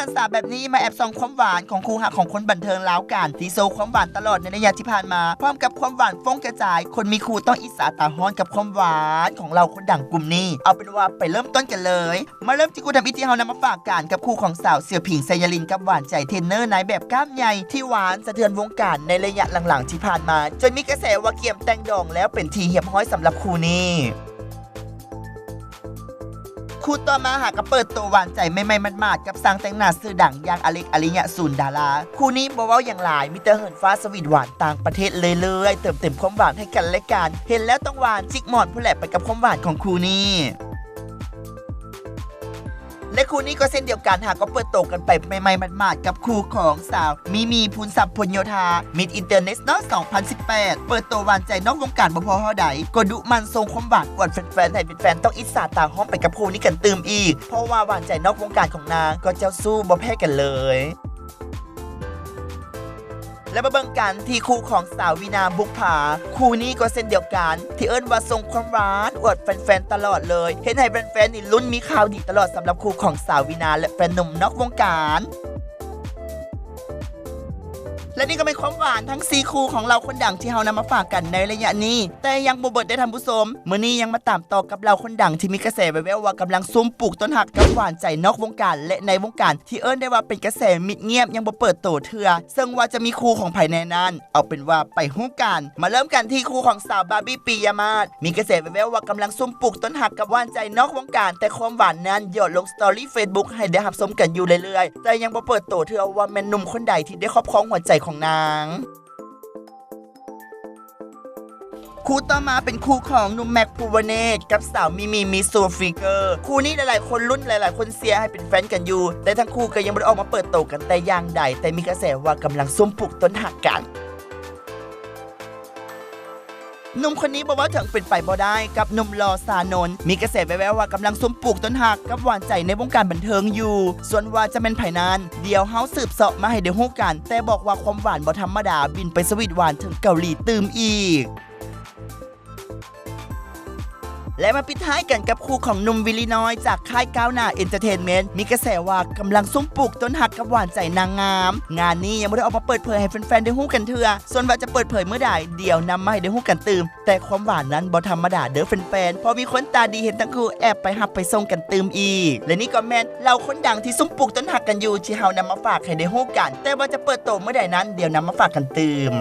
านสาวแบบนี้มาแอบส่องความหวานของคู่หักของคนบันเทิงแล้วกันที่โซความหวานตลอดในระยะที่ผ่านมาพร้อมกับความหวานฟ้องกระจายคนมีคู่ต้องอิสาตาฮ้อนกับความหวานของเราคนดังกลุ่มนี้เอาเป็นว่าไปเริ่มต้นกันเลยมาเริ่มที่คู่ทำอิที่เฮานำมาฝากกันกับคู่ของสาวเสี่ยวผิงไซยาลินกับหวานใจเทรนเนอร์นายแบบกล้ามใหญ่ที่หวานสะเทือนวงการในระยะหลังๆที่ผ่านมาจนมีกระแสว่าเกี่ยมแต่งดองแล้วเป็นทีเหียบห้อยสำหรับคู่นี้คู่ต่อมาหากเปิดตัวหวานใจไม่มาดๆกับสร้างแต่งหน้าสื่อดังอย่างอเล็กอลิยะศูนย์ดาราคู่นี้บอกว่าอย่างหลายมีแต่เหินฟ้าสวีทหวานต่างประเทศเลยเติมเต็มความหวานให้กันและกันเห็นแล้วต้องหวานจิกหมอนผู้แหลไปกับความหวานของคู่นี้และคู่นี้ก็เส้นเดียวกันหากก็เปิดโตกันไปไม่มาดๆกับคู่ของสาวมีพูนศัพท์พลโยธามิดอินเตอร์เนชั่นแนล 2018 เปิดตัวหวานใจนอกวงการบ่พอเท่าใดก็ดุมันทรงความหวานอวดแฟนๆให้แฟนๆต้องอิจฉาตาห้อมไปกับคู่นี้กันตืมอีกเพราะว่าหวานใจนอกวงการของนางก็เจ้าสู้บ่แพ้กันเลยและมาเบิ่งกันที่คู่ของสาววีนาบุกผาคู่นี้ก็เส้นเดียวกันที่เอิ้นว่าทรงความหวานอวดแฟนๆตลอดเลยเห็นให้แฟนๆนี่ลุ้นมีข่าวดีตลอดสำหรับคู่ของสาววีนาและแฟนหนุ่มนอกวงการและนี่ก็เป็นความหวานทั้ง4คู่ของเราคนดังที่เฮานำมาฝากกันในระยะนี้แต่ยังบ่เบิดได้ทำผู้ชมมื้อนี้ยังมาตามต่อกับเราคนดังที่มีกระแสแว่วๆว่ากำลังซุ่มปลูกต้นหักกับหวานใจนอกวงการและในวงการที่เอิ้นได้ว่าเป็นกระแสมิดเงียบยังบ่เปิดโตเทื่อซึ่งว่าจะมีคู่ของภายในนั้นเอาเป็นว่าไปฮู้กันมาเริ่มกันที่คู่ของสาวบาร์บี้ปียมาศมีกระแสแว่วๆว่ากำลังซุ่มปลูกต้นหักกับหวานใจนอกวงการแต่ความหวานนั้นหยดลงสตอรี่ Facebook ให้ได้รับชมกันอยู่เรื่อยๆแต่ยังบ่เปิดโตเทื่อว่าแม่นหนุ่มคนใดที่ได้ครอบครองหัวใจของนางคู่ต่อมาเป็นคู่ของหนุ่มแม็กภูวเนศกับสาวมิโซฟิเกอร์คู่นี้หลายๆคนลุ้นหลายๆคนเชียร์ให้เป็นแฟนกันอยู่แต่ทั้งคู่ก็ยังไม่ได้ออกมาเปิดโตกันแต่อย่างใดแต่มีกระแสว่ากำลังซุ่มปลูกต้นหักกันหนุ่มคนนี้บอกว่าถึงเป็นไปบ่ได้กับหนุ่มหล่อสานนท์มีกระแสแว่วๆว่ากำลังซุ่มปลูกต้นหักกับหวานใจในวงการบันเทิงอยู่ส่วนว่าจะเป็นไผนั้นเดี๋ยวเฮาสืบเสาะมาให้ได้ฮู้กันแต่บอกว่าความหวานบ่ธรรมดาบินไปสวีทหวานถึงเกาหลีตืมอีกและมาปิดท้ายกันกับคู่ของหนุ่มวิลลี่น้อยจากค่ายก้าวหน้าเอนเตอร์เทนเมนต์มีกระแสว่ากำลังซุ่มปลูกต้นหักกับหวานใจนางงามงานนี้ยังไม่ได้ออกมาเปิดเผยให้แฟนๆได้ฮู้กันเถื่อส่วนว่าจะเปิดเผยเมื่อใดเดี๋ยวนำมาให้ได้ฮู้กันตืมแต่ความหวานนั้นบ่ธรรมดาเด้อแฟนๆพอมีคนตาดีเห็นทั้งคู่แอบไปหับไปส่งกันตืมอีกและนี่ก็แม่นเราคนดังที่ซุ่มปลูกต้นหักกันอยู่ที่เฮานำมาฝากให้ได้ฮู้กันแต่ว่าจะเปิดโตเมื่อใดนั้นเดี๋ยวนำมาฝากกันตืม